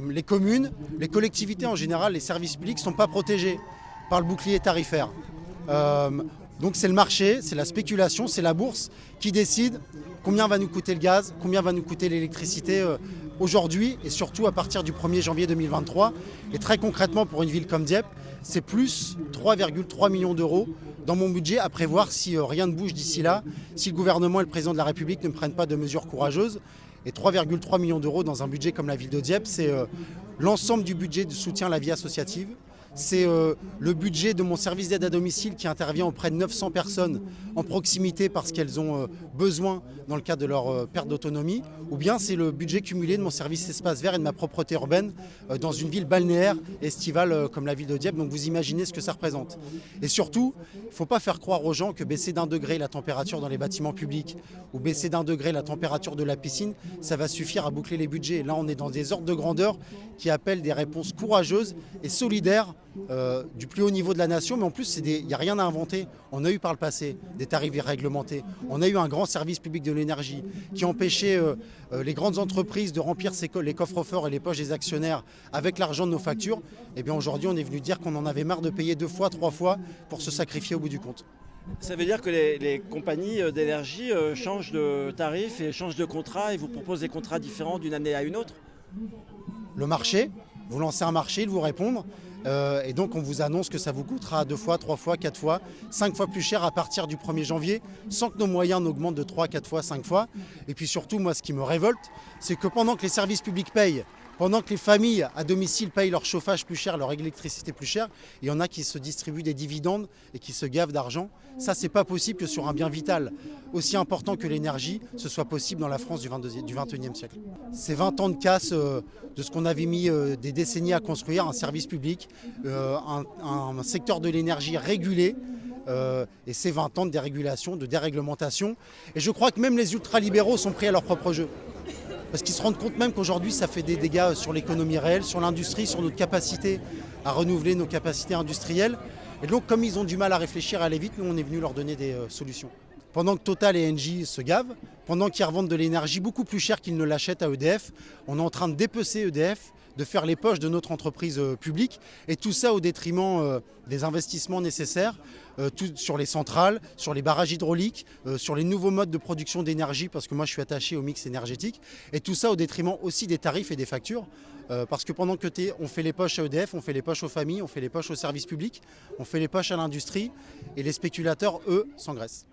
les communes, les collectivités en général, les services publics ne sont pas protégés par le bouclier tarifaire. Donc c'est le marché, c'est la spéculation, c'est la bourse qui décide combien va nous coûter le gaz, combien va nous coûter l'électricité aujourd'hui et surtout à partir du 1er janvier 2023. Et très concrètement pour une ville comme Dieppe, c'est plus 3,3 millions d'euros dans mon budget à prévoir si rien ne bouge d'ici là, si le gouvernement et le président de la République ne prennent pas de mesures courageuses. Et 3,3 millions d'euros dans un budget comme la ville de Dieppe, c'est l'ensemble du budget de soutien à la vie associative. C'est le budget de mon service d'aide à domicile qui intervient auprès de 900 personnes en proximité parce qu'elles ont besoin dans le cadre de leur perte d'autonomie. Ou bien c'est le budget cumulé de mon service espace vert et de ma propreté urbaine dans une ville balnéaire estivale comme la ville de Dieppe. Donc vous imaginez ce que ça représente. Et surtout, il ne faut pas faire croire aux gens que baisser d'1 degré la température dans les bâtiments publics ou baisser d'1 degré la température de la piscine, ça va suffire à boucler les budgets. Là, on est dans des ordres de grandeur qui appellent des réponses courageuses et solidaires du plus haut niveau de la nation, mais en plus il n'y a rien à inventer. On a eu par le passé des tarifs réglementés, on a eu un grand service public de l'énergie qui empêchait les grandes entreprises de remplir les coffres forts et les poches des actionnaires avec l'argent de nos factures. Et bien aujourd'hui on est venu dire qu'on en avait marre de payer 2 fois, 3 fois pour se sacrifier au bout du compte. Ça veut dire que les compagnies d'énergie changent de tarif et changent de contrat et vous proposent des contrats différents d'une année à une autre? Le marché, vous lancez un marché, il vous répond. Et donc on vous annonce que ça vous coûtera 2 fois, 3 fois, 4 fois, 5 fois plus cher à partir du 1er janvier, sans que nos moyens n'augmentent de 3, 4 fois, 5 fois. Et puis surtout, moi ce qui me révolte, c'est que pendant que les services publics payent, pendant que les familles à domicile payent leur chauffage plus cher, leur électricité plus cher, il y en a qui se distribuent des dividendes et qui se gavent d'argent. Ça, c'est pas possible que sur un bien vital aussi important que l'énergie, ce soit possible dans la France du 21e siècle. C'est 20 ans de casse de ce qu'on avait mis des décennies à construire, un service public, un secteur de l'énergie régulé. Et c'est 20 ans de dérégulation, de déréglementation. Et je crois que même les ultralibéraux sont pris à leur propre jeu. Parce qu'ils se rendent compte même qu'aujourd'hui, ça fait des dégâts sur l'économie réelle, sur l'industrie, sur notre capacité à renouveler nos capacités industrielles. Et donc, comme ils ont du mal à réfléchir, à aller vite, nous, on est venu leur donner des solutions. Pendant que Total et Engie se gavent, pendant qu'ils revendent de l'énergie beaucoup plus chère qu'ils ne l'achètent à EDF, on est en train de dépecer EDF, de faire les poches de notre entreprise publique, et tout ça au détriment des investissements nécessaires sur les centrales, sur les barrages hydrauliques, sur les nouveaux modes de production d'énergie, parce que moi je suis attaché au mix énergétique, et tout ça au détriment aussi des tarifs et des factures, parce que pendant que on fait les poches à EDF, on fait les poches aux familles, on fait les poches aux services publics, on fait les poches à l'industrie, et les spéculateurs, eux, s'engraissent.